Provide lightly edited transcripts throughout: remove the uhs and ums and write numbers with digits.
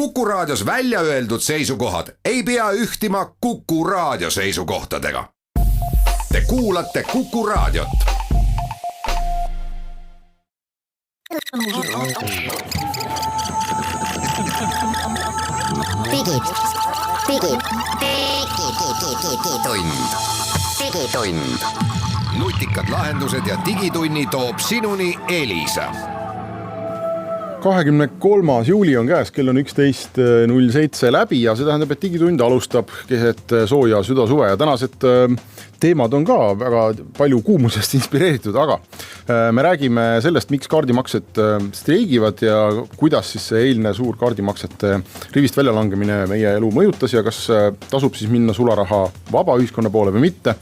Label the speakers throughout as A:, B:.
A: Kuku Raadios välja öeldud seisukohad ei pea ühtima Kuku Raadio seisukohtadega. Te kuulate Kuku Raadiot. Digitund. Nutikad lahendused ja digitunni toob sinuni Elisa.
B: 23. juuli on käes, kell on 11.07 läbi ja see tähendab, et digitund alustab keset sooja südasuve ja tänased teemad on ka väga palju kuumusest inspireeritud, aga me räägime sellest, miks kaardimaksed streigivad ja kuidas siis see eilne suur kaardimaksete rivist väljalangemine meie elu mõjutas ja kas tasub siis minna sularaha vaba ühiskonna poole või mitte.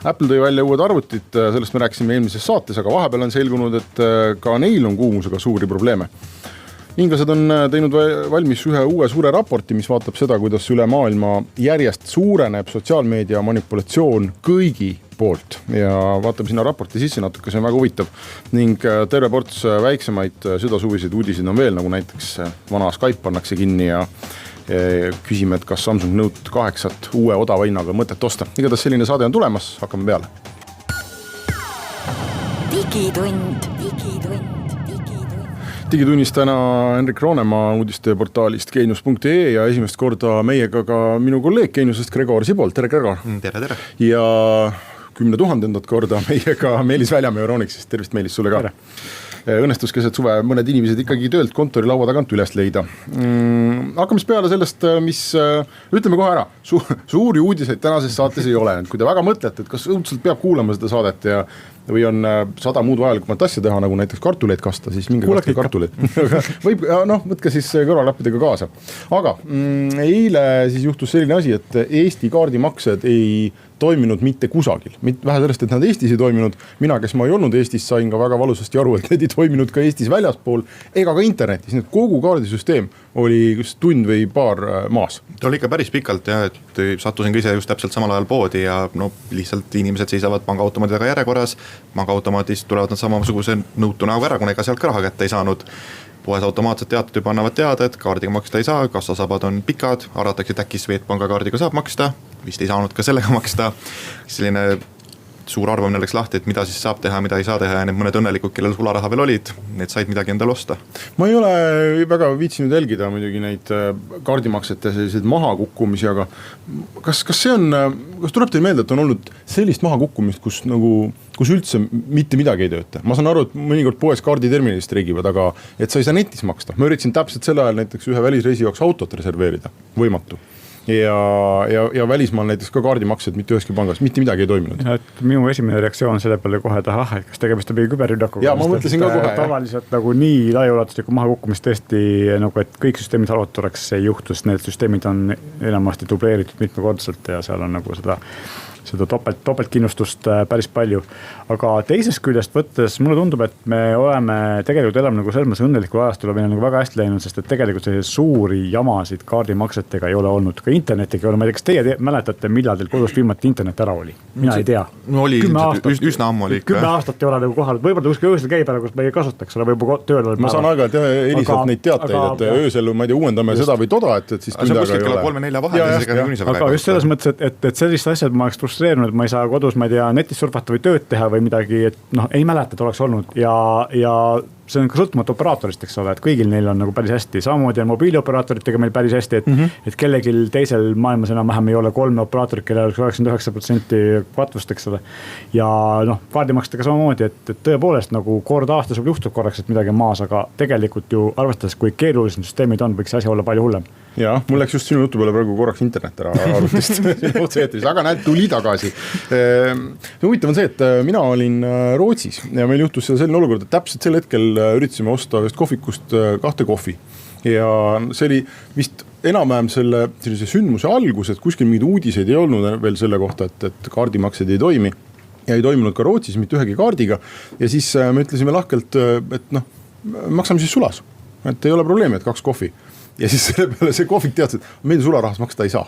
B: Apple tõi välja uued arvutid, sellest me rääkisime eelmises saates, aga vahepeal on selgunud, et ka neil on kuumusega suuri probleeme. Inglased on teinud valmis ühe uue suure raporti, mis vaatab seda, kuidas üle maailma järjest suureneb sotsiaalmeedia manipulatsioon kõigi poolt ja vaatame sinna raporti sisse natuke, see on väga huvitav ning terve ports väiksemaid südasuviseid uudiseid on veel, nagu näiteks vana Skype pannakse kinni ja küsime, et kas Samsung Note 8 uue odava hinnaga mõtet osta. Igatahes selline saade on tulemas, hakkame peale. Digitunnis täna Henrik Roonemaa uudisteportaalist geenius.ee ja esimest korda meiega ka minu kolleeg Geeniusest Gregor Sibolt. Tere, Gregor!
C: Tere!
B: Ja 10 000 korda meiega Meelis Väljamäe Euronixist. Tervist, Meelis, sulle ka! Tere. Õnnestus keset suve mõned inimesed ikkagi töölt kontori laua tagant üles leida. Hakkame peale sellest, mis ütleme kohe ära. Suuri uudiseid tänases saates ei ole. Kui te väga mõtlete, et kas õudselt peab kuulama seda saadet ja või on 100 muud vajalikumat asja teha, nagu näiteks kartuleid kasta, siis minge kasta kartuleid. Võib, võtke siis kõrvalappidega kaasa. Aga eile siis juhtus selline asi, et Eesti kaardimaksed ei toiminud mitte kusagil. Vähe sellest, et nad Eestis ei toiminud. Mina, kes ma ei olnud Eestis, sain ka väga valusasti aru, et need ei toiminud ka Eestis väljaspool ega ka internetis. Need kogu kaardisüsteem oli tund või paar maas.
C: Ta oli ikka päris pikalt ja et sattusin ka ise just täpselt samal ajal poodi ja lihtsalt inimesed seisavad pangaautomaatidega järjekorras. Pangaautomaatist tulevad nad samasuguse nõutu näoga ära, kuna ega sealt ka raha kätte ei saanud. Poes automaatselt teatud juba annavad teada, et kaardiga maksta ei saa, kassasabad on pikad, arvatakse, et äkki Swedbanka kaardiga saab maksta, vist ei saanud ka sellega maksta. Selline suur arvamine läks lahti, et mida siis saab teha, mida ei saa teha ja need mõned õnnelikud, kellel sularaha veel olid, need said midagi endale osta.
B: Ma ei ole väga viitsinud jälgida muidugi neid kaardimaksete selliseid mahakukkumisi, aga kas see on, kas tuleb teil meelde, et on olnud sellist mahakukkumist, kus üldse mitte midagi ei tööta? Ma saan aru, et mõnikord poes kaarditerminalist reigivad, aga et sa ei saa netis maksta. Ma üritasin täpselt selle ajal näiteks ühe välisreisi jaoks autot reserveerida, võimatu. Ja välismaal näiteks ka kaardimaksed mitte üheski pangas, mitte midagi ei toiminud.
D: Minu esimene reaktsioon selle peale kohe, et kas tegemist on küberrünnakuga.
B: Ja ma mõtlesin ka kohe.
D: Tavaliselt nagu nii laiaulatuslikku mahakukkumist tõesti, nagu et kõik süsteemid arvuturaks ei juhtu, sest need süsteemid on enamasti dubleeritud mitmekordselt ja seal on nagu seda topeltkinnustust päris palju. Aga teisest küljest võttes mulle tundub, et me tegelikult elame nagu selles mõttes õnnelikul ajastul meil on nagu väga hästi läinud, sest et tegelikult selliseid suuri jamasid kaardimaksetega ei ole olnud. Ka internetiga ei ole. Ma ei tea, kas teie mäletate, millal teil kodus viimati internet ära oli? Mina ei tea.
C: Oli üsna ammu oli.
D: 10 aastat ei ole nagu kohal. Võib-olla kuskil öösel käib ära, kus me ei kasutaks. Võib-olla tööl oli
B: ma saan aega, et eeliselt neid teateid, et öösel ma ei tea, uuendame seda või toda, et siis
C: tundaga ei ole.
D: Aga just selles mõttes, et sellist asjad ma oleks frustreerunud, et ma ei saa kodus, ma ei tea, netis surfata või tööd teha või midagi, et ei mäleta, et oleks olnud ja see on ka sõltumatu operaatorist, eks ole, et kõigil neil on nagu päris hästi. Samamoodi on mobiilioperatoritega meil päris hästi, et kellelgi teisel maailmas enam vähem ei ole 3 operaatorit, kellel oleks 99% katvust, eks ole. Ja kaardimaksetega samamoodi, et tõepoolest nagu kord aastas juhtub korraks, et midagi on maas, aga tegelikult ju arvestades, kui keerulised süsteemid on, võiks asi olla palju hullem.
B: Ja, mul läks just sinu jutu peale praegu korraks internet ära arvutist, aga näed, tuli tagasi. Huvitav on see, et mina olin Rootsis ja meil juhtus selline olukord, et täpselt sel hetkel üritasime osta ühest kohvikust 2 kohvi. Ja see oli vist enam-vähem sellise sündmuse algus, et kuskil mingid uudiseid ei olnud veel selle kohta, et kaardimaksed ei toimi. Ja ei toimunud ka Rootsis mitte ühegi kaardiga. Ja siis me ütlesime lahkelt, et maksame siis sulas. Et ei ole probleemi, et 2 kohvi. ja siis selle peale see kohvik teadis, et meil sularahas maksta ei saa.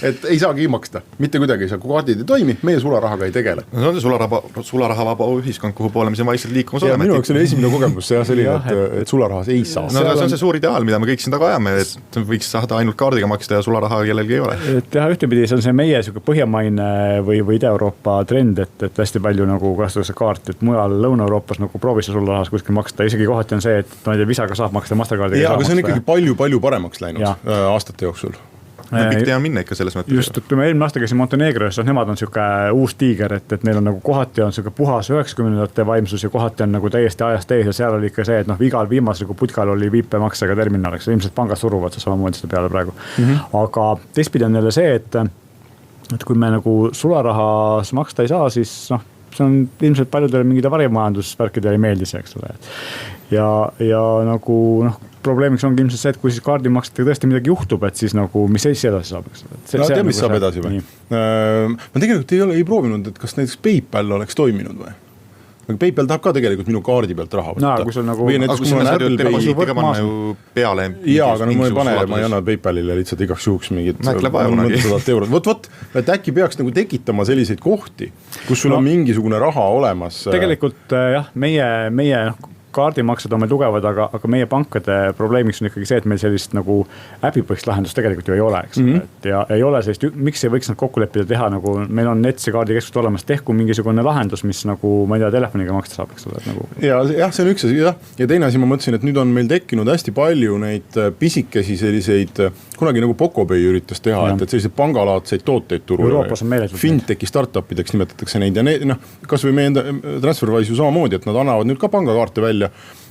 B: et ei saagi maksta, mitte kuidagi ei saa, kui kaardid ei toimi, meie sularahaga ei tegele.
C: No see on sularaha vaba ühiskond, kuhu poole me siin vaikselt liikumas oleme.
B: Minu jaoks oli esimene kogemus, see oli, et sularahas ei saa.
C: No see on see suur ideaal, mida me kõik siin taga ajame, et võiks saada ainult kaardiga maksta ja sularaha kellelgi ei ole.
D: Teha ühtepidi, see on see meie põhjamaine või Ida-Euroopa trend, et hästi palju nagu kasutatakse kaart, et mujal Lõuna-Euroopas nagu proovisse sularahas kuskil maksta, isegi kohati on see, et ma ei tea, Visaga saab maksta, Mastercardiga
B: ja, aga see on ikkagi palju paremaks läinud aastate jooksul.
C: Pikk tee on minna ikka selles mõttes.
D: Just, et kui me eelmine aasta käisin Montenegros, nemad on siuke uus tiiger, et neil on nagu kohati on siuke puhas 90ndate vaimsus ja kohati on nagu täiesti ajast ees ja seal oli ikka see, et igal viimasel kui putkal oli viipemaksega terminal, eks ilmselt pangad suruvad samamoodi seda peale praegu. Aga teistpidi on jälle see, et kui me nagu sularahas maksta ei saa, siis see on ilmselt paljudele mingide varimajandusvärkidele ei meeldi see, eks ole. Ja nagu probleemiks ongi ilmselt see, et kui siis kaardimaksetega tõesti midagi juhtub, et siis nagu, mis edasi saab, eks ole.
B: Tead, mis saab edasi või? Ma tegelikult ei proovinud, et kas näiteks PayPal oleks toiminud või? Aga PayPal tahab ka tegelikult minu kaardi pealt raha võtta.
D: Kui sul nagu...
B: Või näiteks, kui mul on Apple Pay... Jaa, aga ma ei anna PayPalile lihtsalt igaks juhuks mingit... Vot, et äkki peaks nagu tekitama selliseid kohti, kus sul on mingisugune raha olemas.
D: Tegelikult jah, meie kaardimaksed on meil tugevad, aga meie pankade probleemiks on ikkagi see, et meil sellist nagu äpipõhist lahendust tegelikult ju ei ole, eks. Ja ei ole sellist, miks ei võiks nad kokku leppida teha, nagu meil on Nets ja kaardikeskust olemas, tehku mingisugune lahendus, mis nagu, ma ei tea, telefoniga maksta saab, eks ole. Nagu...
B: Jah, see on üks asi, jah. Ja teine asi, ma mõtlesin, et nüüd on meil tekkinud hästi palju neid pisikesi selliseid, kunagi nagu Pokopay üritas teha, et selliseid pangalaadseid tooteid turul.
D: Euroopas on meeles.
B: Fintechi startupideks nimetatakse neid ja need, kas või meie enda TransferWise ju samamoodi, et nad annavad nüüd ka pangakaarte välja.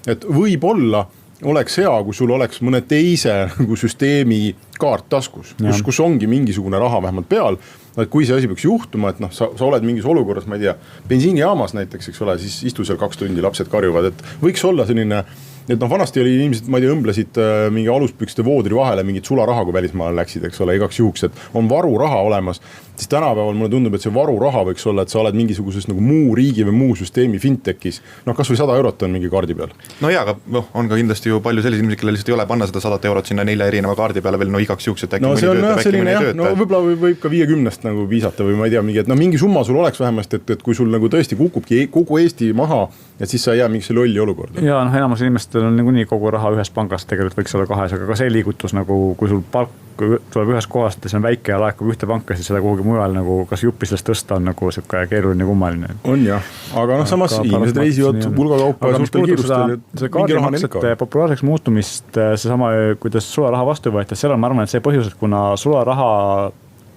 B: Et võib-olla oleks hea, kui sul oleks mõne teise nagu süsteemi kaart taskus, kus ongi mingisugune raha vähemalt peal, et kui see asi peaks juhtuma, et sa oled mingis olukorras, ma ei tea, bensiinijaamas näiteks, eks ole, siis istu seal 2 tundi, lapsed karjuvad, et võiks olla selline, et vanasti oli inimesed, ma ei tea, õmblesid mingi aluspükste voodri vahele mingid sularaha, kui välismaale läksid, eks ole, igaks juhuks, et on varuraha olemas, siis tänapäeval mulle tundub, et see varuraha võiks olla, et sa oled mingisuguses nagu muu riigi või muu süsteemi fintechis, kas või 100 eurot on mingi kaardi peal.
C: No jaa, aga on ka kindlasti ju palju sellised inimesed, kellel lihtsalt ei ole panna seda 100 eurot sinna 4 erineva kaardi peale veel, igaks juhuks, et äkki mõni töötab, äkki mõni ei tööta.
B: Võib-olla võib ka 50 nagu viisata või ma ei tea, mingi, et mingi summa sul oleks vähemasti, et kui sul nagu tõesti kukubki kogu Eesti maha, et siis sa ei jää mingisse lolli olukorda.
D: Ja enamus inimestel on nii kogu raha ühes pangast, tegelikult võiks olla 2, aga ka see liigutus nagu, kui sul palk tuleb ühes kohast ja see on väike ja laekub ühte panka, siis seda kuhugi mujal nagu, kas juppi sellest tõsta on nagu siuke keeruline kummaline.
B: On jah, aga samas inimesed reisivad pulgakaupa ja suurtel kiirustel.
D: See kaardimaksete populaarseks muutumist, see sama, kuidas sularaha vastu võetas, seal on, ma arvan, et see põhjus, et kuna sularaha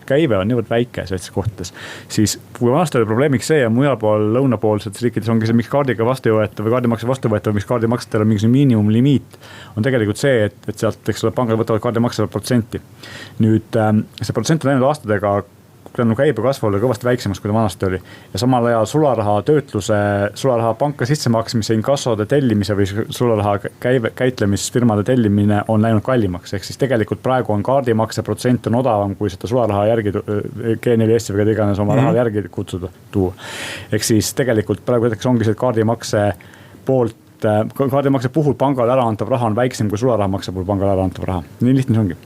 D: käive on niivõrd väike sellistes kohtades, siis kui vanasti oli probleemiks see ja mujal pool lõunapoolsetes riikides ongi see, miks kaardiga vastu võeta või kaardimakse vastu võeta või miks kaardimaksetel on mingisugune miinimumlimiit, on tegelikult see, et sealt, eks ole, pangad võtavad kaardimaksele protsenti. Nüüd see protsent on läinud aastatega tänu käibe kasvule kõvasti väiksemaks, kui ta vanasti oli. Ja samal ajal sularaha töötluse, sularaha panka sissemaksmise, inkassode tellimise või sularaha käitlemisfirmade tellimine on läinud kallimaks. Ehk siis tegelikult praegu on kaardimakse protsent on odavam, kui seda sularaha järgi G4S või keda iganes oma raha järgi kutsuda tuua. Ehk siis tegelikult praegu ongi see kaardimakse poolt kaardimakse puhul pangal ära antav raha on väiksem kui sularahamakse puhul pangal ära antav raha. Nii lihtne see ongi.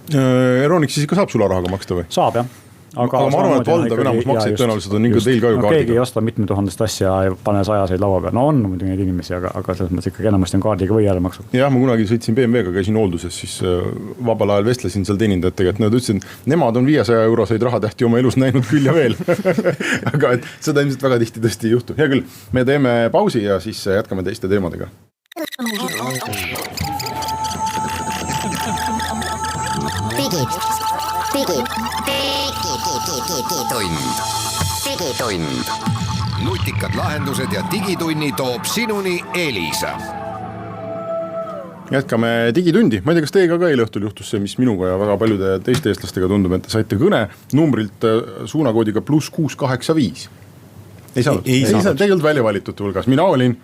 B: Euroniks siis ikka saab sularahaga maksta või?
D: Saab jah.
B: Aga ma arvan, et valdav enamus makseid tõenäoliselt on ikka teil ka ju kaardiga.
D: Keegi ei osta mitme tuhandest asja ja pane 100 laua peal. No on muidugi neid inimesi, aga selles mõttes ikkagi enamasti on kaardiga või järelmaksu.
B: Jah, ma kunagi sõitsin BMW-ga, käisin hoolduses, siis vabal ajal vestlesin seal teenindajatega, et nad ütlesid, nemad on 500 euroseid rahatähti oma elus näinud küll ja veel. Aga et seda ilmselt väga tihti tõesti ei juhtu. Hea küll, me teeme pausi ja siis jätkame teiste teemadega.
A: Digitund. Nutikad lahendused ja digitunni toob sinuni Elisa.
B: Jätkame digitundi. Ma ei tea, kas teiega ka eile õhtul juhtus see, mis minuga ja väga paljude teiste eestlastega tundub, et te saite kõne numbrilt suunakoodiga +685. Ei saanud. Tegelikult välja valitute hulgas. Mina olin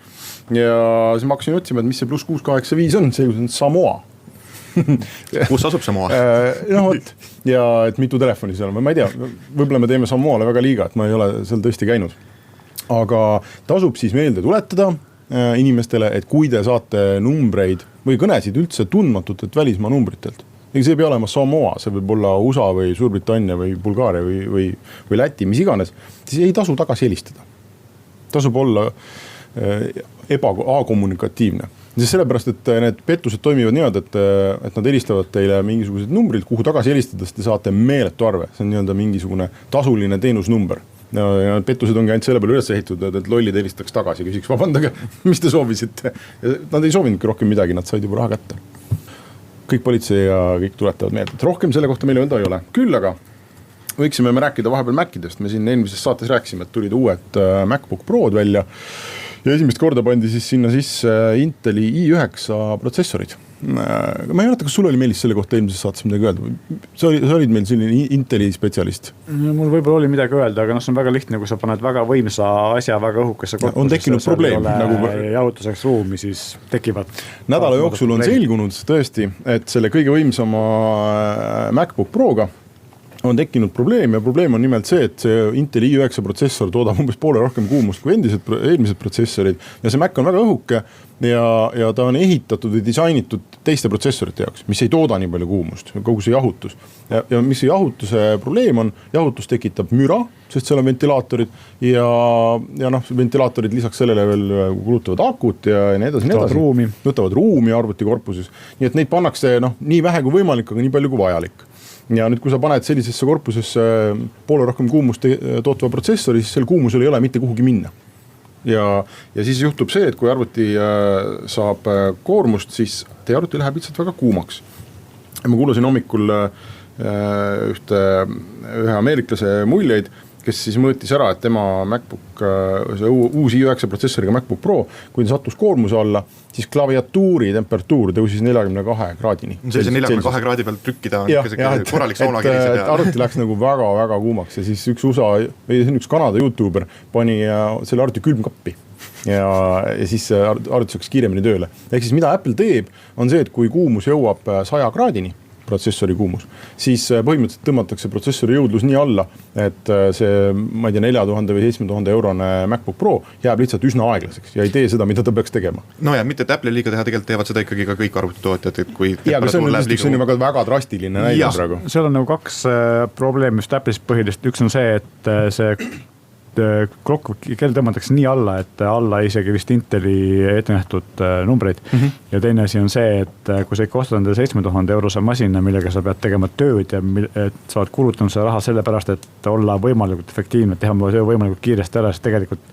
B: ja siis ma hakkasin otsima, et mis see +685 on. See on Samoa.
C: Kus asub Samoa?
B: Ja et mitu telefoni seal on, ma ei tea, võib-olla me teeme Samoale väga liiga, et ma ei ole seal tõesti käinud. Aga tasub siis meelde tuletada inimestele, et kui te saate numbreid või kõnesid üldse tundmatutelt välismaa numbritelt. Ega see ei pea olema Samoa, see võib olla USA või Suurbritannia või Bulgaaria või Läti, mis iganes, siis ei tasu tagasi helistada. Tasub olla akommunikatiivne. Sest sellepärast, et need pettused toimivad niimoodi, et nad helistavad teile mingisugused numbrid, kuhu tagasi helistades te saate meeletu arve. See on nii-öelda mingisugune tasuline teenusnumber. Ja pettused ongi ainult selle peale üles ehitatud, et lollid helistaks tagasi, küsiks vabandage, mis te soovisite. Nad ei soovinudki rohkem midagi, nad said juba raha kätte. Kõik politsei ja kõik tuletavad meelde, et rohkem selle kohta meil öelda ei ole. Küll aga võiksime me rääkida vahepeal Macidest. Me siin eelmises saates rääkisime, et tulid uued MacBook Prod välja. Ja esimest korda pandi siis sinna sisse Inteli i9 protsessorid. Ma ei mäleta, kas sul oli Meelis selle kohta eelmises saates midagi öelda? Sa olid meil selline Inteli spetsialist.
D: Mul võib-olla oli midagi öelda, aga see on väga lihtne, kui sa paned väga võimsa asja väga õhukesse korpusesse.
B: On tekkinud probleem.
D: Jalutuseks ruumi, siis tekivad.
B: Nädala jooksul on selgunud tõesti, et selle kõige võimsama MacBook Proga on tekkinud probleem ja probleem on nimelt see, et see Inteli i9 protsessor toodab umbes poole rohkem kuumust kui eelmised protsessorid ja see Mac on väga õhuke ja ta on ehitatud või disainitud teiste protsessorite jaoks, mis ei tooda nii palju kuumust, kogu see jahutus. Ja mis see jahutuse probleem on, jahutus tekitab müra, sest seal on ventilaatorid ja ventilaatorid lisaks sellele veel kulutavad akut ja nii edasi. Võtavad ruumi arvutikorpuses, nii et neid pannakse nii vähe kui võimalik, aga nii palju kui vajalik. Ja nüüd, kui sa paned sellisesse korpusesse poole rohkem kuumust tootva protsessori, siis selle kuumusel ei ole mitte kuhugi minna. Ja siis juhtub see, et kui arvuti saab koormust, siis teie arvuti läheb lihtsalt väga kuumaks. Ma kuulasin hommikul ühe ameeriklase muljeid, kes siis mõõtis ära, et tema MacBook, see uus i9 protsessoriga MacBook Pro, kui ta sattus koormuse alla, siis klaviatuuri temperatuur tõusis 42 kraadini.
C: See 42 kraadi peal trükkida on korralik saunakirised.
B: Arvuti läks nagu väga-väga kuumaks ja siis üks Kanada YouTuber pani selle arvuti külmkappi. Ja siis arvuti saaks kiiremini tööle. Ehk siis mida Apple teeb, on see, et kui kuumus jõuab 100 kraadini, protsessori kuumus, siis põhimõtteliselt tõmmatakse protsessori jõudlus nii alla, et see, 4000 või 7000 eurone MacBook Pro jääb lihtsalt üsna aeglaseks ja ei tee seda, mida ta peaks tegema.
C: No ja mitte, et Apple liiga teha, tegelikult teevad seda ikkagi ka kõik arvutitootjad, et kui
B: ja, aga see on ju väga drastiline näide praegu.
D: Seal on nagu kaks probleemi just Apple'is põhilist. Üks on see, et see kell tõmmatakse nii alla, et alla isegi vist Inteli ettenähtud numbreid. Ja teine asi on see, et kui sa ikka ostad enda 7000 eurose masina, millega sa pead tegema tööd ja et sa oled kulutanud seda raha selle pärast, et olla võimalikult efektiivne, teha võimalikult kiiresti ära, siis tegelikult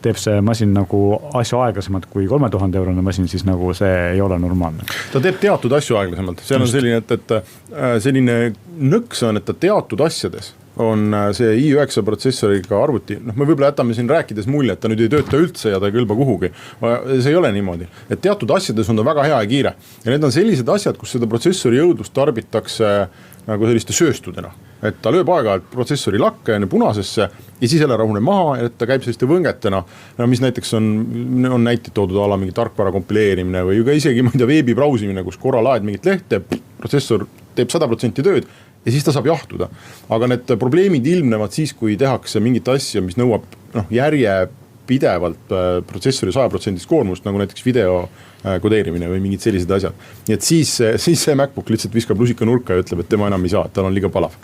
D: teeb see masin nagu asju aeglasemalt kui 3000 eurone masin, siis nagu see ei ole normaalne.
B: Ta teeb teatud asju aeglasemalt. Seal on selline, et selline nõks on, et ta teatud asjades on see i9 protsessoriga arvuti. Me võib-olla jätame siin rääkides mulje, et ta nüüd ei tööta üldse ja ta ei kõlba kuhugi. See ei ole niimoodi. Et teatud asjades on ta väga hea ja kiire. Ja need on sellised asjad, kus seda protsessori jõudlust tarbitakse nagu selliste sööstudena. Et ta lööb aega-ajalt protsessori lakke punasesse ja siis jälle rahuneb maha, et ta käib selliste võngetena, mis näiteks on näited toodud ala mingi tarkvara kompileerimine või ka isegi veebi brausimine, kus korra laed mingit lehte, protsessor teeb 100% tööd ja siis ta saab jahtuda. Aga need probleemid ilmnevad siis, kui tehakse mingit asja, mis nõuab järjepidevalt protsessori 100% koormust, nagu näiteks video kodeerimine või mingid sellised asjad. Nii et siis see MacBook lihtsalt viskab lusika nurka ja ütleb, et tema enam ei saa, et tal on liiga palav.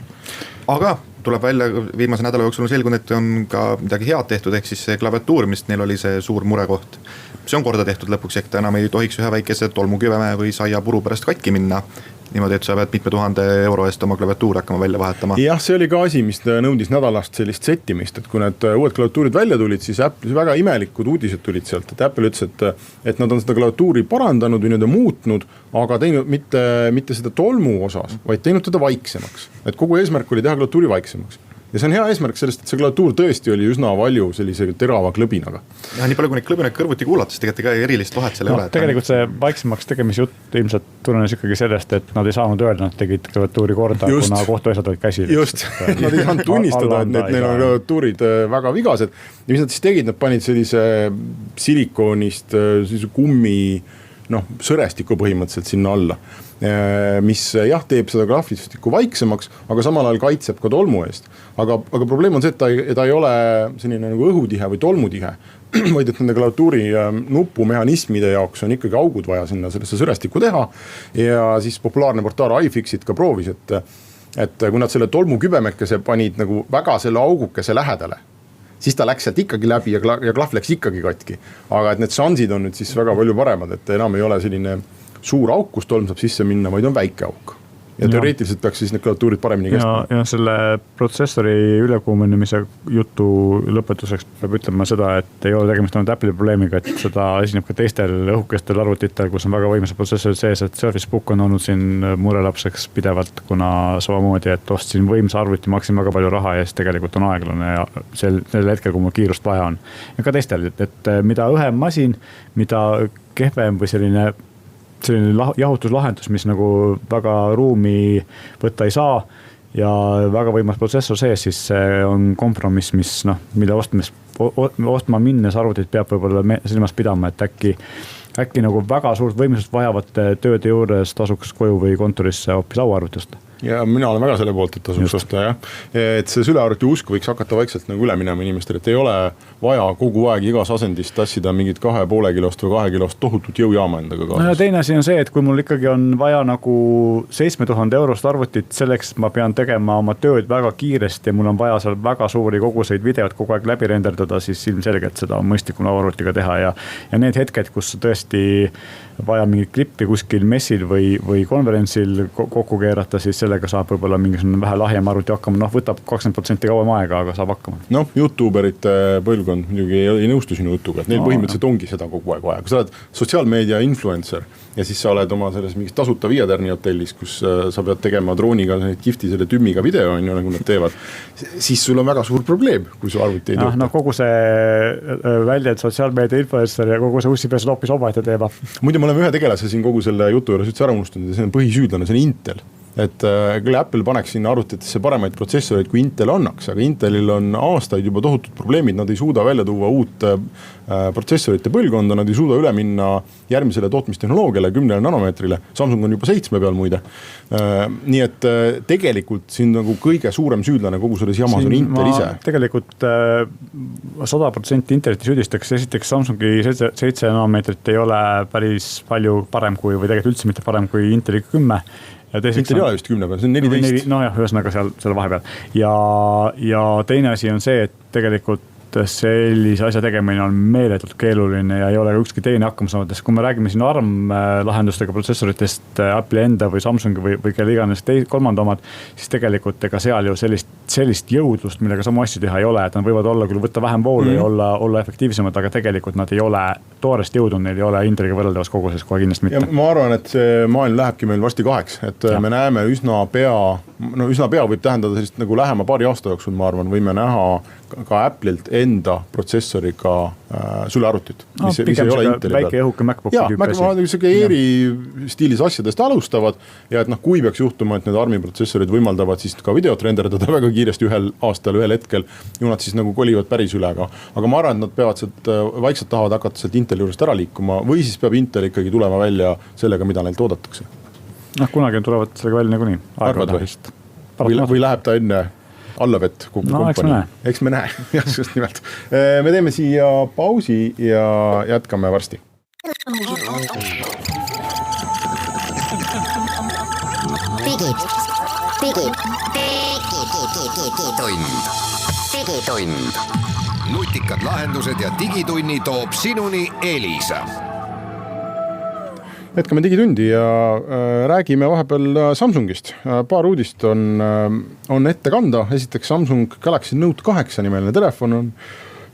C: Aga tuleb välja, viimase nädala jooksul on selgunud, et on ka midagi head tehtud, ehk siis see klaviatuur, mis neil oli see suur murekoht. See on korda tehtud lõpuks, ehk ta enam ei tohiks ühe väikese tolmuküveme või saia puru pärast katki minna. Niimoodi, et sa pead mitme tuhande euro eest oma klaviatuur hakkama välja vahetama.
B: Jah, see oli ka asi, mis nõudis nädalast sellist settimist, et kui need uued klaviatuurid välja tulid, siis Apple väga imelikud uudised tulid sealt, et Apple ütles, et nad on seda klaviatuuri parandanud või muutnud, aga teinud mitte seda tolmu osas, vaid teinud teda vaiksemaks. Et kogu eesmärk oli teha klaviatuuri vaiksemaks. Ja see on hea eesmärk sellest, et see klaviatuur tõesti oli üsna valju sellise terava klõbinaga.
C: Ja nii palju, kui neid klõbinaid kõrvuti kuulates, tegelikult ka erilist vahet selle üle.
D: Tegelikult see vaiksemaks tegemisjutt ilmselt tulenes ikkagi sellest, et nad ei saanud öelda, nad tegid klaviatuuri korda, kuna kohtuasjad olid käsil.
B: Just, nad ei saanud tunnistada, et neil on klaviatuurid väga vigased. Ja mis nad siis tegid, nad panid sellise silikoonist kummi sõrestiku põhimõtteliselt sinna alla, mis jah teeb seda graafilistikku vaiksemaks, aga samal ajal kaitseb ka tolmu eest. Aga probleem on see, et ta ei ole selline nagu õhutihe või tolmutihe, vaid et nende klaviatuuri nupumehhanismide jaoks on ikkagi augud vaja sinna sellesse sõrestikku teha. Ja siis populaarne portaal iFixit ka proovis, et kui nad selle tolmukübemekese panid nagu väga selle augukese lähedale, siis ta läks sealt ikkagi läbi ja klahv läks ikkagi katki. Aga et need šansid on nüüd siis väga palju paremad, et enam ei ole selline suur auk, kus tolm saab sisse minna, vaid on väike auk. Ja teoreetiliselt peaks siis need klaviatuurid paremini kestma.
D: Ja selle protsessori ülekuumenemise jutu lõpetuseks peab ütlema seda, et ei ole tegemist ainult Apple'i probleemiga, et seda esineb ka teistel õhukestel arvutitel, kus on väga võimsad protsessorid sees, et Surface Book on olnud siin murelapseks pidevalt, kuna samamoodi, et ostsin võimsa arvuti, maksin väga palju raha ja siis tegelikult on aeglane ja sel hetkel, kui mul kiirust vaja on. Ja ka teistel, et mida õhem masin, mida kehvem või selline jahutuslahendus, mis nagu väga ruumi võtta ei saa ja väga võimas protsessor sees, siis see on kompromiss, mis mille ostma minnes arvutit peab võib-olla silmas pidama, et äkki nagu väga suurt võimsust vajavate tööde juures tasuks koju või kontorisse hoopis lauaarvutust.
B: Ja mina olen väga selle poolt, et tasuks osta, jah. Et see sülearvuti usk võiks hakata vaikselt nagu üle minema inimestel, et ei ole vaja kogu aeg igas asendist tassida mingit 2,5 kilost või 2 kilost tohutut jõujaama endaga kaasas.
D: No ja teine asi on see, et kui mul ikkagi on vaja nagu 7000 eurost arvutit, selleks ma pean tegema oma tööd väga kiiresti ja mul on vaja seal väga suuri koguseid videot kogu aeg läbi renderdada, siis ilmselgelt seda on mõistlikum lauaarvutiga teha ja need hetked, kus tõesti vaja mingit klippi kuskil messil või konverentsil kokku keerata, siis sellega saab võib-olla mingisugune vähe lahjem arvuti hakkama, võtab 20% kauem aega, aga saab hakkama. YouTuberite põlvkond muidugi ei nõustu sinu jutuga, et neil põhimõtteliselt ongi seda kogu aeg vaja. Kui sa oled sotsiaalmeedia influencer ja siis sa oled oma selles mingis tasuta 5 tärni hotellis, kus sa pead tegema drooniga kihvti selle tümmiga video, nagu nad teevad, siis sul on väga suur probleem, kui su arvuti ei tööta. Kogu see väljend sotsiaalmeedia influencer ja kogu see ussipees on hoopis omaette teema.
B: Muidu me oleme ühe tegelase siin kogu selle jutu juures üldse ära unustanud ja see on põhisüüdlane, see on Intel. Et küll Apple paneks sinna arvutitesse paremaid protsessoreid kui Intel annaks, aga Intelil on aastaid juba tohutud probleemid, nad ei suuda välja tuua uut protsessorite põlvkonda, nad ei suuda üle minna järgmisele tootmistehnoloogiale 10 nanomeetrile, Samsung on juba 7 peal muide. Nii et tegelikult siin nagu kõige suurem süüdlane kogu selles jamas on Intel ise.
D: Tegelikult 100% Intelliti süüdistaks, esiteks Samsungi 7 nanomeetrit ei ole päris palju parem kui, või tegelikult üldse mitte parem kui Inteli 10.
B: Intel ei ole vist 10 peal, see on 14.
D: Ühesõnaga seal vahepeal. Ja teine asi on see, et tegelikult sellise asja tegemine on meeletult keeluline ja ei ole ükski teine hakkama saades. Kui me räägime siin ARM-lahendustega protsessoritest Apple'i enda või Samsungi või kelle iganes kolmanda omad, siis tegelikult ega seal ju sellist jõudlust, millega samu asju teha ei ole, et nad võivad olla küll võtta vähem voolu ja olla efektiivsemad, aga tegelikult nad ei ole toorest jõudu, neil ei ole Inteliga võrreldavas koguses kohe kindlasti mitte.
B: Ja ma arvan, et see maailm lähebki meil varsti 2, et me näeme üsna pea võib tähendada sellist nagu lähema paari aasta jooksul, ma arvan, võime näha ka Apple'ilt enda protsessoriga sülearvutit, mis ei ole Inteli peal.
D: Väike õhuke MacBooki
B: tüüp asi. Eeri stiilis asjadest alustavad ja et kui peaks juhtuma, et need ARM-i protsessorid võimaldavad siis ka videot renderdada väga kiiresti ühel aastal, ühel hetkel, ju nad siis nagu kolivad päris üle. Aga ma arvan, et nad peavad sealt vaikselt tahavad hakata sealt Inteli juurest ära liikuma või siis peab Intel ikkagi tulema välja sellega, mida neilt oodatakse.
D: Kunagi tulevad sellega välja nagu nii.
B: Või läheb ta enne allavett kogu kompanii. Eks me näe. Just nimelt. Me teeme siia pausi ja jätkame varsti.
A: Digitund. Nutikad lahendused ja digitunni toob sinuni Elisa.
B: Jätkame digitundi ja räägime vahepeal Samsungist. Paar uudist on ette kanda. Esiteks Samsung Galaxy Note 8 nimeline telefon on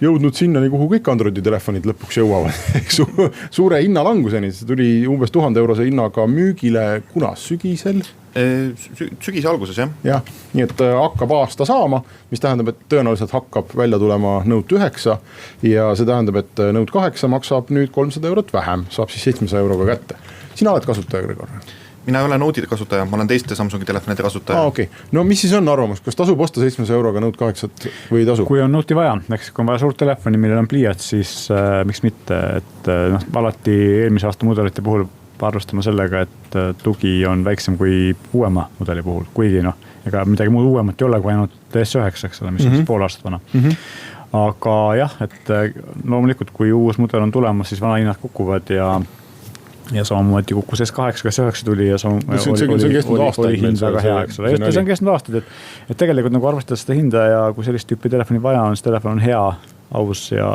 B: jõudnud sinnani, kuhu kõik Androidi telefonid lõpuks jõuavad. Suure hinnalanguseni, see tuli umbes 1000 eurose hinnaga müügile kunas sügisel?
C: Sügise alguses, jah.
B: Jah, nii et hakkab aasta saama, mis tähendab, et tõenäoliselt hakkab välja tulema Note 9 ja see tähendab, et Note 8 maksab nüüd 300 eurot vähem, saab siis 700 euroga kätte. Sina oled kasutaja, Gregor?
C: Mina ei ole Note'ide kasutaja, ma olen teiste Samsungi telefonide kasutaja.
B: Okay. No mis siis on arvamus, kas tasub osta 700 euroga Note 8 või ei tasu?
D: Kui on Note'i vaja, kui on vaja suurt telefoni, millel on pliiats, siis miks mitte, et alati eelmise aasta mudelite puhul arvestama sellega, et tugi on väiksem kui uuema mudeli puhul, kuigi ega midagi muud uuemat ei ole kui ainult S9, eks ole, mis on pool aastat vana. aga jah, et loomulikult, kui uus mudel on tulemas, siis vanahinnad kukuvad ja samamoodi kukkus S8, kas S9 tuli ja oli hind väga hea, eks ole. See on kestnud aastaid, et tegelikult nagu arvestada seda hinda ja kui sellist tüüpi telefoni vaja on, see telefon on hea, aus ja...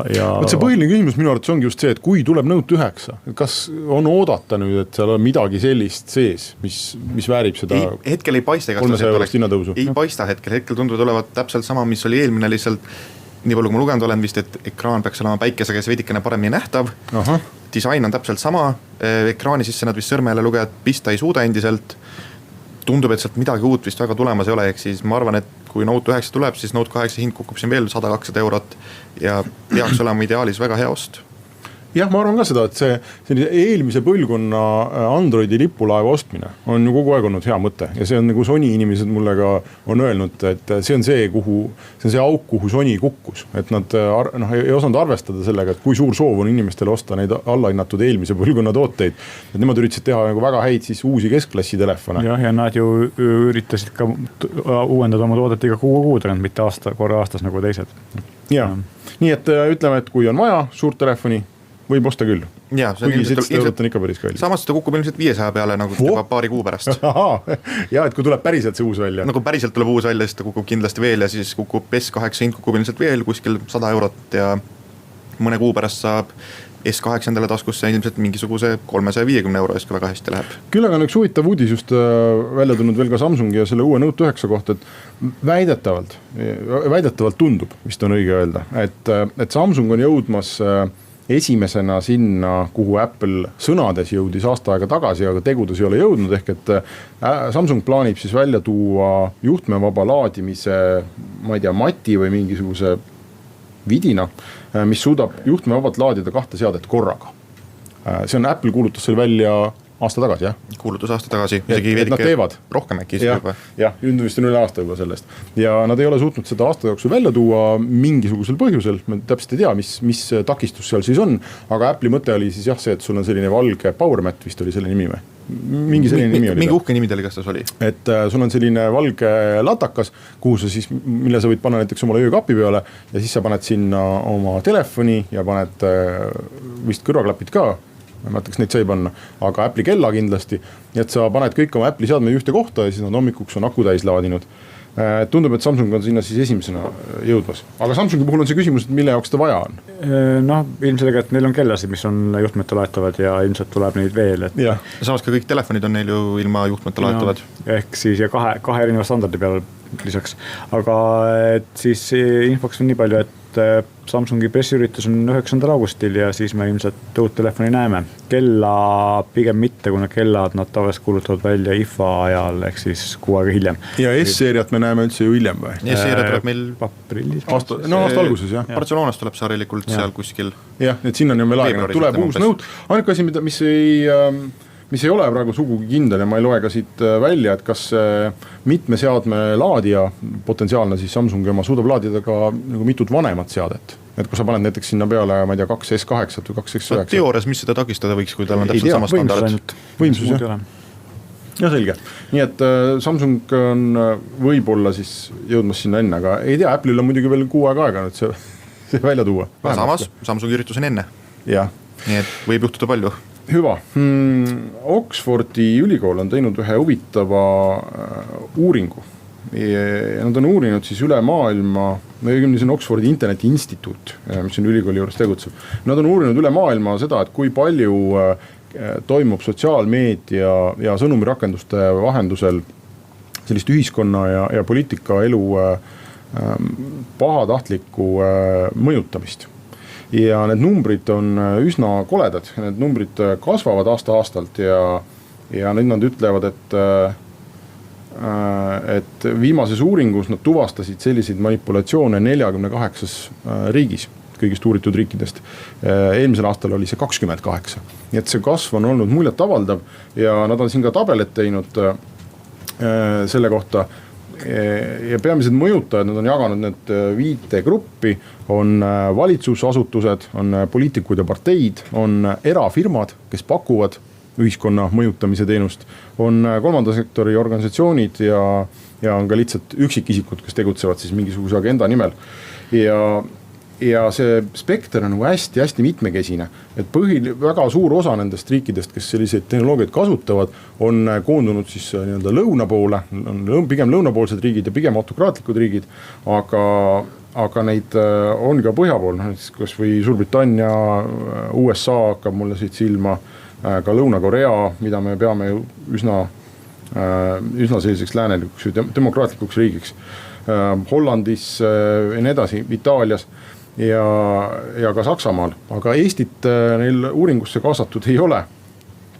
B: See põhiline küsimus minu arvates ongi just see, et kui tuleb Note 9, kas on oodata nüüd, et seal on midagi sellist sees, mis väärib seda
C: hetkel ei paista,
B: 300 eurost hinnatõusu?
C: Ei paista hetkel tunduvad olevat täpselt sama, mis oli eelmine, lihtsalt nii palju, kui ma lugenud olen vist, et ekraan peaks olema päikesega veidikene paremini nähtav. Disain on täpselt sama, ekraani sisse nad vist sõrmele lugejad pista ei suuda endiselt. Tundub, et sealt midagi uut vist väga tulemas ei ole, ehk siis ma arvan, et kui Note 9 tuleb, siis Note 8 hind kukub siin veel 100-200 eurot ja peaks olema ideaalis väga hea ost.
B: Jah, ma arvan ka seda, et see eelmise põlvkonna Androidi lipulaeva ostmine on ju kogu aeg olnud hea mõte ja see on nagu Sony inimesed mulle ka on öelnud, et see on see auk, kuhu Sony kukkus, et nad ei osanud arvestada sellega, et kui suur soov on inimestele osta neid allahinnatud eelmise põlvkonna tooteid, et nemad üritasid teha nagu väga häid siis uusi keskklassi telefone.
D: Ja nad ju üritasid ka uuendada oma toodet iga kuu tagant, mitte korra aastas nagu teised.
B: Ja, nii et ütleme, et kui on vaja suurt telefoni, võib osta küll. Kuigi 700 eurot on ikka päris kallis.
C: Samas seda kukub ilmselt 500 peale nagu juba paari kuu pärast.
B: Ja, et kui tuleb päriselt see uus välja.
C: Nagu päriselt tuleb uus välja, siis ta kukub kindlasti veel ja siis kukub S8 hind kukub ilmselt veel kuskil 100 eurot ja mõne kuu pärast saab S8 endale taskusse ilmselt mingisuguse 350 euro eest, kui väga hästi läheb. Küll
B: aga on üks huvitav uudis just välja tulnud veel ka Samsungi ja selle uue Note 9 kohta, et väidetavalt tundub, vist on õige öelda, et Samsung on jõudmas esimesena sinna, kuhu Apple sõnades jõudis aasta aega tagasi, aga tegudes ei ole jõudnud, ehk et Samsung plaanib siis välja tuua juhtmevaba laadimise, ma ei tea, mati või mingisuguse vidina, mis suudab juhtmevabalt laadida 2 seadet korraga. See on Apple kuulutas selle välja aasta tagasi, jah? Kuulutus aasta tagasi, isegi veidike rohkem äkki isegi juba. Jah, vist on üle aasta juba sellest. Ja nad ei ole suutnud seda aasta jooksul välja tuua mingisugusel põhjusel, me täpselt ei tea, mis takistus seal siis on, aga Apple'i mõte oli siis jah see, et sul on selline valge PowerMat, vist oli selle nimi või? Mingi selline nimi oli. Mingi uhke nimi teil, kas tas oli? Et sul on selline valge latakas, kuhu sa siis, mille sa võid panna näiteks omale öökapi peale ja siis sa paned sinna oma telefoni ja paned vist kõrvaklapid ka, ma mõtleks, neid sai panna, aga Apple'i kella kindlasti, et sa paned kõik oma Apple'i seadmed ühte kohta ja siis nad hommikuks on aku täis laadinud. Tundub, et Samsung on sinna siis esimesena jõudmas. Aga Samsungi puhul on see küsimus, et mille jaoks ta vaja on?
D: Ilmselgelt neil on kellasid, mis on juhtmete laetavad ja ilmselt tuleb neid veel.
C: Samas ka kõik telefonid on neil ju ilma juhtmete laetavad.
D: Ehk siis ja kahe erineva standardi peal lisaks. Aga siis infoks on nii palju, et Samsungi pressiüritus on 9. augustil ja siis me ilmselt uut telefoni näeme. Kella pigem mitte, kuna kellad nad tavaliselt kuulutavad välja IFA ajal, ehk siis 6 aega hiljem. Ja
B: S-seeriat me näeme üldse ju hiljem või?
C: S-seeriat tuleb meil
D: aprillis.
B: Aasta alguses, jah.
C: Barcelonas tuleb see harilikult seal kuskil.
B: Jah, et sinna on veel aega, tuleb uus Note. Ainuke asi, mis ei ole praegu sugugi kindel ja ma ei loe ka siit välja, et kas mitme seadme laadija potentsiaalne siis Samsungi oma suudab laadida ka nagu mitut vanemat seadet. Et kui sa paned näiteks sinna peale, ma ei tea, 2 S8 või 2 S9.
C: Teoorias, mis seda takistada võiks, kui tal on täpselt sama standard?
B: Võimsus, jah. Ja selge. Nii et Samsung on võib-olla siis jõudmas sinna enne, aga ei tea, Apple'il on muidugi veel 6 aega nüüd see välja tuua.
C: Samas, Samsungi üritus on enne.
B: Ja.
C: Nii et võib juhtuda palju.
B: Hüva. Oxfordi ülikool on teinud ühe huvitava uuringu. Ja nad on uurinud siis üle maailma, see on Oxfordi Interneti Instituut, mis on ülikooli juures tegutseb. Nad on uurinud üle maailma seda, et kui palju toimub sotsiaalmeedia ja sõnumirakenduste vahendusel sellist ühiskonna ja poliitika elu pahatahtlikku mõjutamist. Ja need numbrid on üsna koledad, need numbrid kasvavad aasta-aastalt ja nüüd nad ütlevad, et viimases uuringus nad tuvastasid selliseid manipulatsioone 48 riigis, kõigist uuritud riikidest. Eelmisel aastal oli see 28. Nii et see kasv on olnud muljet avaldav ja nad on siin ka tabelet teinud selle kohta. Ja peamised mõjutajad, nad on jaganud need 5 gruppi, on valitsusasutused, on poliitikud ja parteid, on erafirmad, kes pakuvad ühiskonna mõjutamise teenust, on kolmanda sektori organisatsioonid ja on ka lihtsalt üksikisikud, kes tegutsevad siis mingisuguse agenda nimel. Ja ja see spekter on nagu hästi-hästi mitmekesine, et väga suur osa nendest riikidest, kes selliseid tehnoloogiaid kasutavad, on koondunud siis nii-öelda lõuna poole, on pigem lõunapoolsed riigid ja pigem autokraatlikud riigid, aga neid on ka põhja pool, kas või Suurbritannia, USA hakkab mulle siit silma, ka Lõuna-Korea, mida me peame üsna selliseks läänelikuks ja demokraatlikuks riigiks. Hollandis ja nii edasi, Itaalias ja ka Saksamaal, aga Eestit neil uuringusse kaasatud ei ole.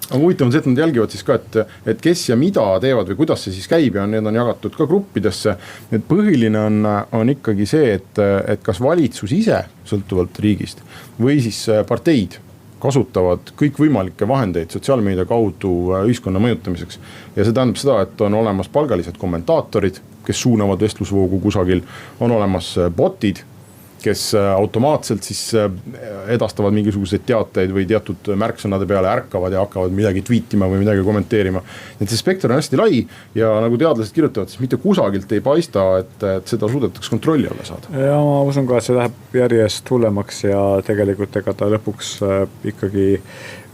B: Aga huvitav on see, et nad jälgivad siis ka, et kes ja mida teevad või kuidas see siis käib ja need on jagatud ka gruppidesse. Nüüd põhiline on ikkagi see, et kas valitsus ise sõltuvalt riigist või siis parteid kasutavad kõikvõimalikke vahendeid sotsiaalmeedia kaudu ühiskonna mõjutamiseks. Ja see tähendab seda, et on olemas palgalised kommentaatorid, kes suunavad vestlusvoogu kusagil, on olemas botid, kes automaatselt siis edastavad mingisuguseid teateid või teatud märksõnade peale ärkavad ja hakkavad midagi tweetima või midagi kommenteerima. Et see spekter on hästi lai ja nagu teadlased kirjutavad, siis mitte kusagilt ei paista, et seda suudetaks kontrolli alla saada.
D: Ja ma usun ka, et see läheb järjest hullemaks ja tegelikult ega ta lõpuks ikkagi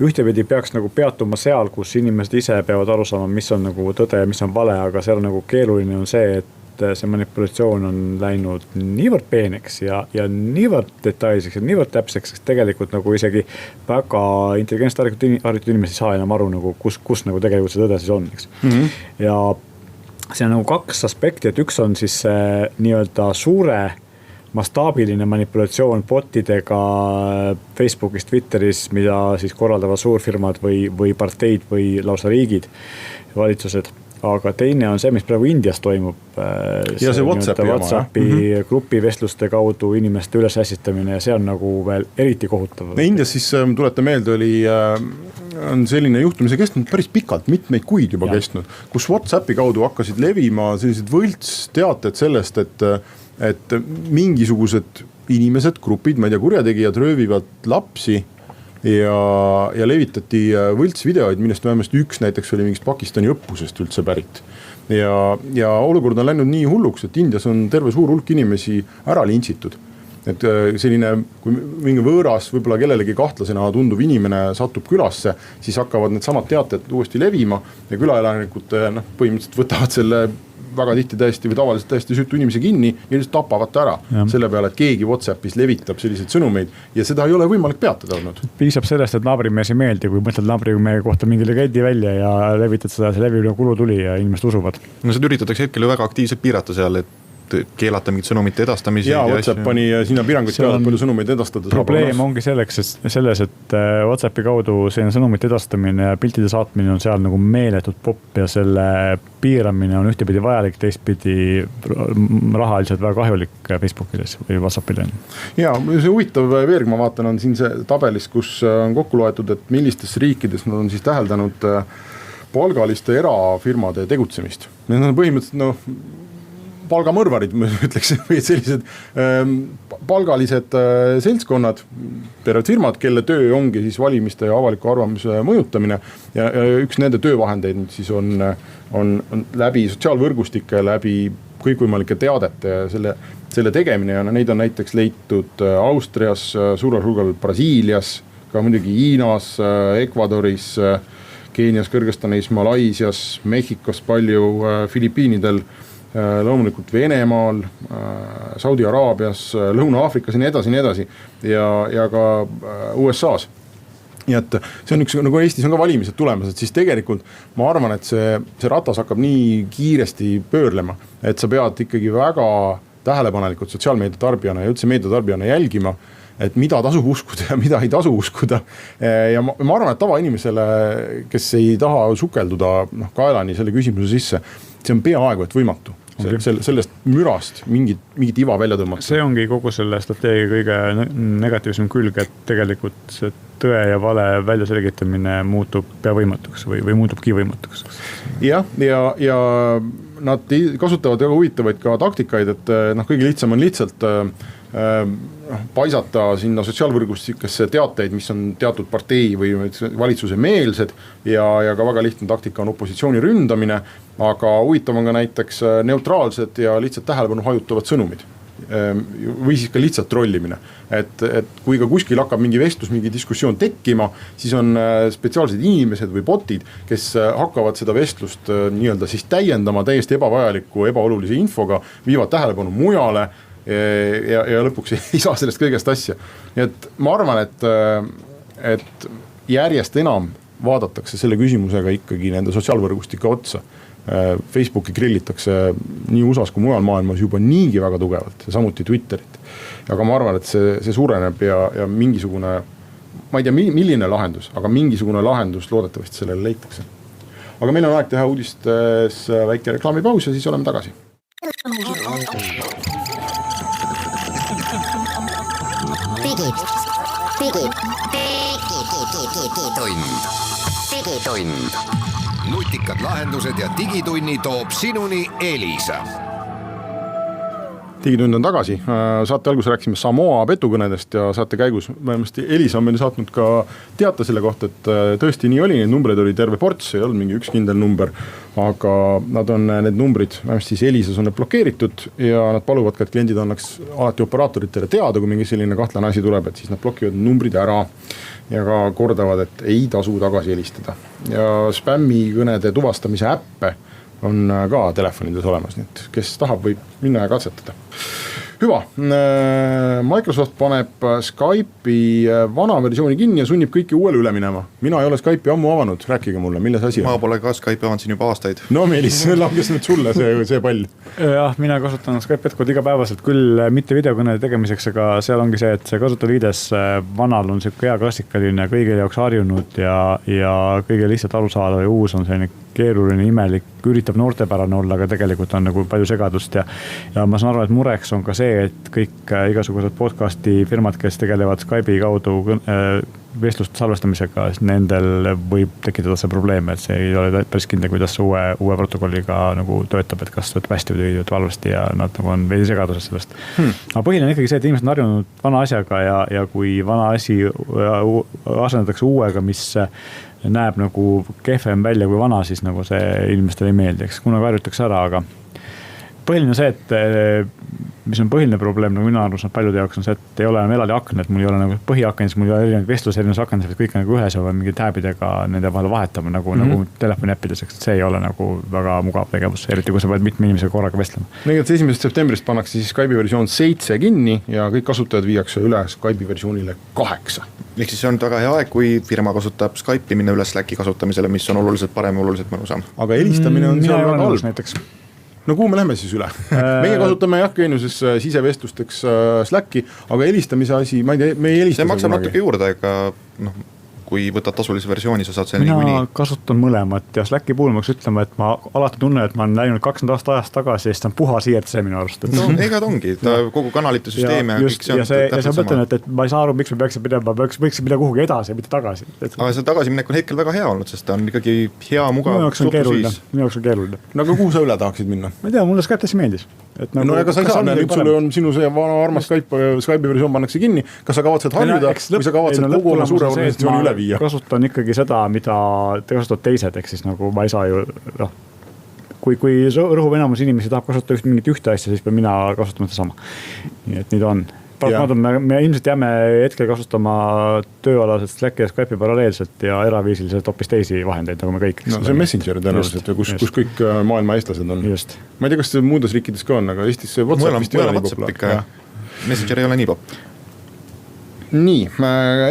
D: ühtepidi peaks nagu peatuma seal, kus inimesed ise peavad aru saama, mis on nagu tõde ja mis on vale, aga seal nagu keeruline on see, et see manipulatsioon on läinud niivõrd peeneks ja niivõrd detailseks ja niivõrd täpseks, et tegelikult nagu isegi väga intelligentselt haritud inimesed ei saa enam aru, nagu, kus nagu tegelikult see tõde siis on. Eks? Ja see on nagu kaks aspekti, et üks on siis nii-öelda suure mastaabiline manipulatsioon botidega Facebookis, Twitteris, mida siis korraldavad suurfirmad või parteid või lausa riigid, valitsused. Aga teine on see, mis praegu Indias toimub.
B: Ja see
D: WhatsAppi grupi vestluste kaudu inimeste üles ässitamine ja see on nagu veel eriti kohutav.
B: Indias siis tuleta meelde on selline juhtumise kestnud päris pikalt, mitmeid kuid juba kestnud, kus WhatsAppi kaudu hakkasid levima sellised võltsteated sellest, et mingisugused inimesed, grupid, ma ei tea, kurjategijad röövivad lapsi ja levitati võltsvideoid, millest vähemasti üks näiteks oli mingist Pakistani õppusest üldse pärit. Ja olukord on läinud nii hulluks, et Indias on terve suur hulk inimesi ära lintsitud. Et selline, kui mingi võõras, võib-olla kellelegi kahtlasena tunduv inimene satub külasse, siis hakkavad need samad teated uuesti levima ja külaelanikud põhimõtteliselt võtavad selle väga tihti täiesti või tavaliselt täiesti süütu inimesi kinni ja lihtsalt tapavad ta ära. Selle peale, et keegi WhatsAppis levitab selliseid sõnumeid ja seda ei ole võimalik peatada olnud.
D: Piisab sellest, et naabrimees ei meeldi, kui mõtled naabrimehe kohta mingi legendi välja ja levitad seda, see levimine kulu tuli ja inimesed usuvad.
C: No seda üritatakse hetkel ju väga aktiivselt piirata seal, et keelata mingit sõnumite edastamisi.
B: Ja WhatsApp pani sinna piiranguid peale, palju sõnumeid edastada.
D: Probleem ongi selles, et WhatsAppi kaudu selline sõnumite edastamine ja piltide saatmine on seal nagu meeletult popp ja selle piiramine on ühtepidi vajalik, teistpidi rahaliselt väga kahjulik Facebookides või WhatsAppile.
B: Ja see huvitav veerg, ma vaatan, on siin see tabelis, kus on kokku loetud, et millistes riikides nad on siis täheldanud palgaliste erafirmade tegutsemist. Need on põhimõtteliselt palgamõrvarid, ma ütleks, või sellised palgalised seltskonnad, terved firmad, kelle töö ongi siis valimiste ja avaliku arvamuse mõjutamine ja üks nende töövahendeid nüüd siis on läbi sotsiaalvõrgustike, läbi kõikvõimalike teadete ja selle tegemine ja neid on näiteks leitud Austrias, suurel hulgal Brasiilias, ka muidugi Hiinas, Ecuadoris, Keenias, Kõrgõzstanis, Malaisias, Mehhikos palju, Filipiinidel, loomulikult Venemaal, Saudi Araabias, Lõuna-Aafrikas ja nii edasi ja ka USA's. Nii et see on üks, nagu Eestis on ka valimised tulemas, et siis tegelikult ma arvan, et see ratas hakkab nii kiiresti pöörlema, et sa pead ikkagi väga tähelepanelikult sotsiaalmeedia tarbijana ja üldse meediatarbijana jälgima, et mida tasub uskuda ja mida ei tasu uskuda. Ja ma arvan, et tavainimesele, kes ei taha sukelduda kaelani selle küsimuse sisse, see on peaaegu et võimatu. Sellest mürast mingit iva välja tõmmata.
D: See ongi kogu selle strateegia kõige negatiivsem külg, et tegelikult see tõe ja vale välja selgitamine muutub pea võimatuks või muutubki võimatuks.
B: Ja nad kasutavad väga huvitavaid ka taktikaid, et kõige lihtsam on lihtsalt paisata sinna sotsiaalvõrgustikesse teateid, mis on teatud partei või valitsuse meelsed ja ka väga lihtne taktika on opositsiooni ründamine, aga huvitav on ka näiteks neutraalsed ja lihtsalt tähelepanu hajutavad sõnumid. või siis ka lihtsalt trollimine. Et kui ka kuskil hakkab mingi vestlus, mingi diskussioon tekkima, siis on spetsiaalsed inimesed või botid, kes hakkavad seda vestlust nii-öelda siis täiendama täiesti ebavajaliku, ebaolulise infoga, viivad tähelepanu mujale ja lõpuks ei saa sellest kõigest asja. Nii et ma arvan, et järjest enam vaadatakse selle küsimusega ikkagi nende sotsiaalvõrgustike otsa. Facebooki grillitakse nii USAs kui mujal maailmas juba niigi väga tugevalt, samuti Twitterit. Aga ma arvan, et see suureneb ja mingisugune, ma ei tea milline lahendus, aga mingisugune lahendus loodetavasti sellele leitakse. Aga meil on aeg teha uudistes väike reklaamipaus ja siis oleme tagasi.
A: Digitund. Nutikad lahendused ja digitunni toob sinuni Elisa.
B: Digitund on tagasi. Saate alguses rääkisime Samoa petukõnedest ja saate käigus vähemasti Elisa on meile saatnud ka teata selle kohta, et tõesti nii oli, need numbreid oli terve ports, ei olnud mingi üks kindel number, aga need numbrid, vähemasti siis Elisas on need blokeeritud ja nad paluvad ka, et kliendid annaks alati operaatoritele teada, kui mingi selline kahtlane asi tuleb, et siis nad blokivad numbrid ära ja ka kordavad, et ei tasu tagasi helistada. Ja spämmikõnede tuvastamise äppe on ka telefonides olemas, nii et kes tahab, võib minna ja katsetada. Hüva, Microsoft paneb Skype'i vana versiooni kinni ja sunnib kõiki uuele üle minema. Mina ei ole Skype'i ammu avanud, rääkige mulle, milles asi on?
C: Ma pole ka Skype'i avanud siin juba aastaid.
B: No Meelis, langes nüüd sulle see pall.
D: Jah, mina kasutan Skype'i igapäevaselt küll mitte videokõnede tegemiseks, aga seal ongi see, et see kasutajaliides vanal on siuke hea klassikaline, kõige jaoks harjunud ja kõige lihtsalt arusaadav ja uus on selline keeruline, imelik, üritab noortepärane olla, aga tegelikult on nagu palju segadust ja ma saan aru, et mureks on ka see, et kõik igasugused podcasti firmad, kes tegelevad Skype'i kaudu vestlust salvestamisega, nendel võib tekitada see probleem, et see ei ole päris kindel, kuidas uue protokolliga nagu töötab, et kas töötab hästi või töötab halvasti ja nad nagu on veidi segaduses sellest. Aga põhiline on ikkagi see, et inimesed on harjunud vana asjaga ja kui vana asi asendatakse uuega, mis näeb nagu kehvem välja kui vana, siis nagu see inimestele ei meeldi, eks kunagi harjutakse ära, aga põhiline on see, et mis on põhiline probleem, nagu mina arvan, paljude jaoks on see, et ei ole enam eraldi aknad, mul ei ole nagu põhiakendis, mul ei ole erinevad vestlus, erinevad akendis, kõik nagu ühes ja mingi tääbidega nende vahel vahetama nagu telefoni äppideseks, et see ei ole nagu väga mugav tegevus, eriti kui sa pead mitme inimesega korraga vestlema.
B: Nägelt 1. septembrist pannakse siis Skype'i versioon 7 kinni ja kõik kasutajad viiakse üle Skype'i versioonile 8.
C: Ehk siis see on väga hea aeg, kui firma kasutab Skype'i minna üle Slacki kasutamisele, mis on oluliselt parem ja oluliselt mõnusam.
B: Aga helistamine on seal väga halb. No kuhu me lähme siis üle? Meie kasutame Geenuses sisevestlusteks Slacki, aga helistamise asi, ma ei tea, me ei helista.
C: See maksab natuke juurde, aga kui võtad tasulise versiooni, sa saad selle
D: mina kasutan mõlemat ja Slacki puhul ma ütlema, et ma alati tunnen, et ma olen läinud 20 aasta ajast tagasi ja siis ta on puhas IRC minu arust.
C: No ega ta ongi, kogu kanalite süsteem ja kõik see on
D: täpselt sama. Mõtlen, et ma ei saa aru, miks me peaksin pidema, võiks minna kuhugi edasi ja mitte tagasi.
C: Aga see tagasiminek on hetkel väga hea olnud, sest ta on ikkagi hea, mugav suhtlusviis.
D: Minu jaoks on keeruline.
B: No aga kuhu sa üle tahaksid minna?
D: Ma ei tea, mulle Skype täsi meeldis.
B: No ega sa ei saa, nüüd sulle on sinu see vana armas Skype'i versioon pannakse kinni. Kas sa kavatsed harjuda või sa kavatsed kogu oma suure organisatsiooni üle viia?
D: Kasutan ikkagi seda, mida te kasutavad teised, ehk siis nagu ma ei saa ju, kui rõhuv enamus inimesi tahab kasutada mingit ühte asja, siis pean mina kasutama seda sama. Nii et nii ta on. Me ilmselt jääme hetkel kasutama tööalaselt Slacki ja Skype'i paralleelselt ja eraviisiliselt hoopis teisi vahendeid, nagu me kõik.
B: No see on Messenger tõenäoliselt, kus kõik maailma eestlased on.
D: Just.
B: Ma ei tea, kas see muudes riikides ka on, aga Eestis see WhatsAppist ei ole nii populaar.
C: Messenger ei ole nii popp.
B: Nii,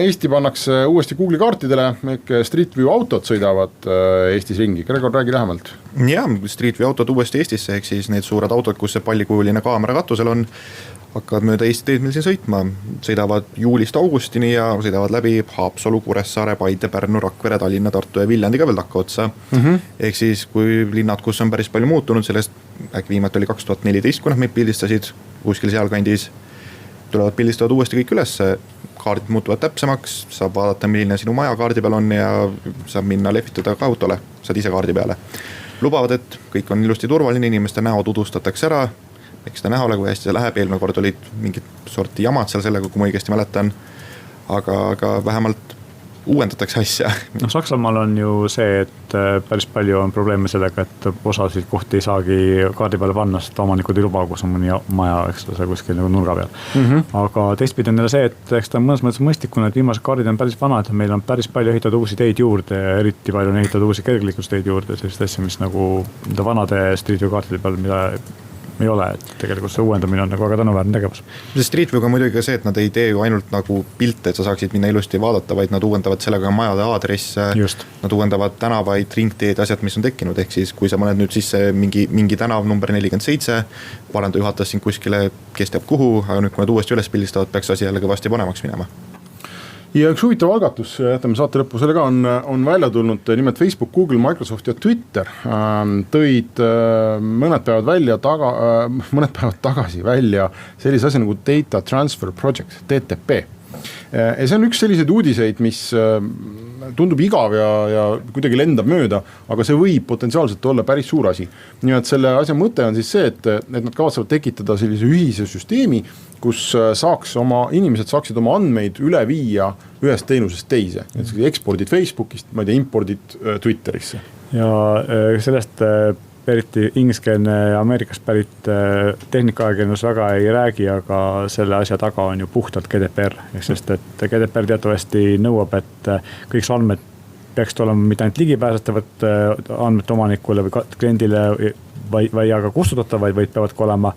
B: Eesti pannakse uuesti Google'i kaartidele, Street View autod sõidavad Eestis ringi. Gregor, räägi lähemalt.
C: Ja, Street View autod uuesti Eestisse, ehk siis need suured autod, kus see pallikujuline kaamera katusel on, hakkavad mööda Eesti teed meil siin sõitma. Sõidavad juulist augustini ja sõidavad läbi Haapsalu, Kuressaare, Paide, Pärnu, Rakvere, Tallinna, Tartu ja Viljandiga veel takka otsa. Ehk siis kui linnad, kus on päris palju muutunud, sellest äkki viimati oli 2014, kui nad meid pildistasid kuskil sealkandis, tulevad pildistavad uuesti kõik üles, kaardid muutuvad täpsemaks, saab vaadata, milline sinu maja kaardi peal on ja saab minna lehvitada ka autole, saad ise kaardi peale. Lubavad, et kõik on ilusti turvaline, inimeste näo tudustatakse ära, eks ta näha ole, kui hästi see läheb, eelmine kord olid mingid sorti jamad seal sellega, kui ma õigesti mäletan, aga vähemalt uuendatakse asja.
D: No Saksamaal on ju see, et päris palju on probleeme sellega, et osasid kohti ei saagi kaardi peale panna, sest omanikud ei luba, kus on mõni maja, eks ta kuskil nagu nurga peal. Aga teistpidi on jälle see, et eks ta on mõnes mõttes mõistlikuna, et viimased kaardid on päris vanad ja meil on päris palju ehitatud uusi teid juurde ja eriti palju on ehitatud uusi kergliiklusteid juurde, sellist asja, mis nagu vanade Street View kaartide peal, mida ei ole, et tegelikult see uuendamine on nagu väga tänuväärne tegevus.
C: Street View'ga muidugi ka see, et nad ei tee ju ainult nagu pilte, et sa saaksid minna ilusti vaadata, vaid nad uuendavad sellega majade aadresse, nad uuendavad tänavaid, ringteed, asjad, mis on tekkinud, ehk siis kui sa paned nüüd sisse mingi tänav number 47, varem ta juhatas sind kuskile, kes teab kuhu, aga nüüd kui nad uuesti üles pildistavad, peaks asi jälle kõvasti panemaks minema.
B: Ja üks huvitav algatus, jätame saate lõppu, sellega on välja tulnud, nimelt Facebook, Google, Microsoft ja Twitter tõid mõned päevad tagasi välja sellise asja nagu Data Transfer Project, DTP. Ja see on üks selliseid uudiseid, mis tundub igav ja kuidagi lendab mööda, aga see võib potentsiaalselt olla päris suur asi. Nii et selle asja mõte on siis see, et nad kavatsevad tekitada sellise ühise süsteemi, kus inimesed saaksid oma andmeid üle viia ühest teenusest teise. Ekspordid Facebookist, ma ei tea, impordid Twitterisse.
D: Ja sellest eriti ingliskeelne Ameerikast pärit tehnikaajakirjandus väga ei räägi, aga selle asja taga on ju puhtalt GDPR. Sest et GDPR teatavasti nõuab, et kõik andmed peaks olema mitte ainult ligipääsetavad andmete omanikule või kliendile või aga kustutatavad, vaid peavad olema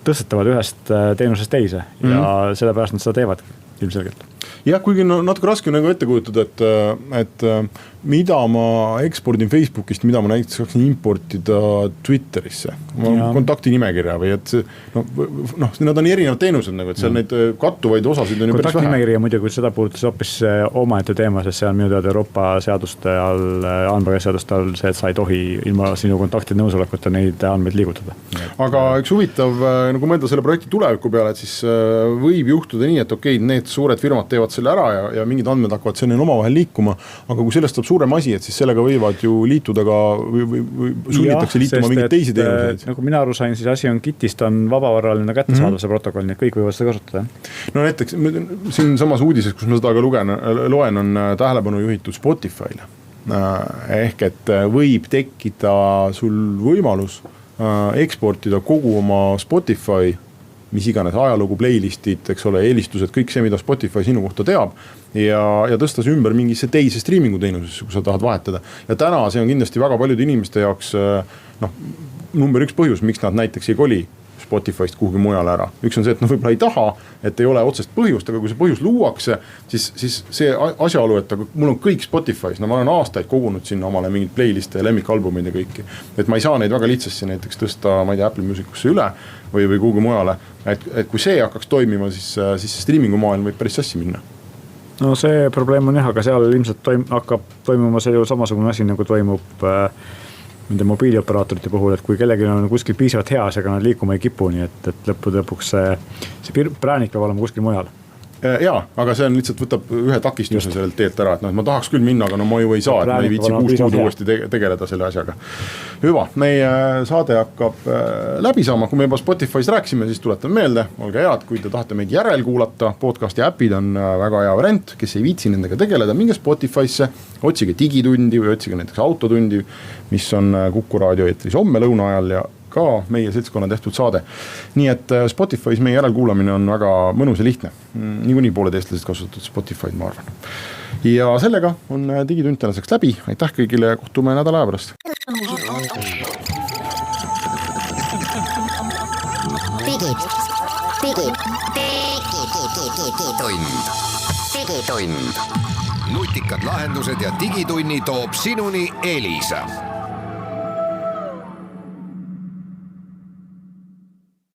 D: tõstetavad ühest teenusest teise ja sellepärast nad seda teevad ilmselgelt.
B: Jah, kuigi natuke raske nagu ette kujutada, et mida ma ekspordin Facebookist, mida ma näiteks saaksin importida Twitterisse, kontaktinimekirja või et nad on erinevad teenused, nagu, et seal neid kattuvaid osasid on ju päris vähe.
D: Kontaktinimekirja muidugi, kui seda puudutas hoopis omaette teema, sest see on minu teada Euroopa seaduste all, andmekaitseseaduste all see, et sa ei tohi ilma sinu kontaktide nõusolekuta neid andmeid liigutada.
B: Aga üks huvitav, nagu mõelda selle projekti tuleviku peale, et siis võib juhtuda nii, et okei, need suured firmad teevad selle ära ja mingid andmed hakkavad selle omavahel liikuma, aga kui sellest saab suurem asi, et siis sellega võivad ju liituda ka või sunnitakse liituma mingeid teisi teenuseid.
D: Nagu mina aru sain, siis asi on kitist, on vabavaraline kättesaadav see protokoll, nii et kõik võivad seda kasutada.
B: No näiteks siin samas uudises, kus ma seda ka loen, on tähelepanu juhitud Spotify'le. Ehk et võib tekkida sul võimalus eksportida kogu oma Spotify, mis iganes ajalugu, playlistid, eks ole, eelistused, kõik see, mida Spotify sinu kohta teab ja tõsta see ümber mingisse teise streamingu teenusesse, kui sa tahad vahetada. Ja täna see on kindlasti väga paljude inimeste jaoks number üks põhjus, miks nad näiteks ei koli Spotify'st kuhugi mujale ära. Üks on see, et võib-olla ei taha, et ei ole otsest põhjust, aga kui see põhjus luuakse, siis see asjaolu, et mul on kõik Spotify's, ma olen aastaid kogunud sinna omale mingid playliste ja lemmikalbumid ja kõiki. Et ma ei saa neid väga lihtsasti näiteks tõsta, ma ei tea, Apple Musicusse üle või kuhugi mujale. Et kui see hakkaks toimima, siis streamingu maailm võib päris sassi minna.
D: No see probleem on jah, aga seal ilmselt hakkab toimuma see ju samasugune asi, nagu toimub nende mobiilioperaatorite puhul, et kui kellegi on kuskil piisavalt hea, ega nad liikuma ei kipu, nii et lõpuks see präänik peab olema kuskil mujal.
B: Jaa, aga see on lihtsalt võtab ühe takistuse sellelt teelt ära, et ma tahaks küll minna, aga ma ju ei saa, et ma ei viitsi 6 kuud uuesti tegeleda selle asjaga. Hüva, meie saade hakkab läbi saama, kui me juba Spotify's rääksime, siis tuletan meelde, olge head, kui te tahate meid järel kuulata, podcasti äpid on väga hea variant, kes ei viitsi nendega tegeleda, minge Spotify'sse, otsige digitundi või otsige näiteks autotundi, mis on Kuku raadio eetris homme lõuna ajal ja ka meie seltskonna tehtud saade. Nii et Spotify's meie järelkuulamine on väga mõnus ja lihtne. Niikuinii pooled eestlased kasutatud Spotify'd, ma arvan. Ja sellega on digitund tänaseks läbi. Aitäh kõigile, kohtume nädala aja pärast.
A: Digitund. Nutikad lahendused ja digitunni toob sinuni Elisa.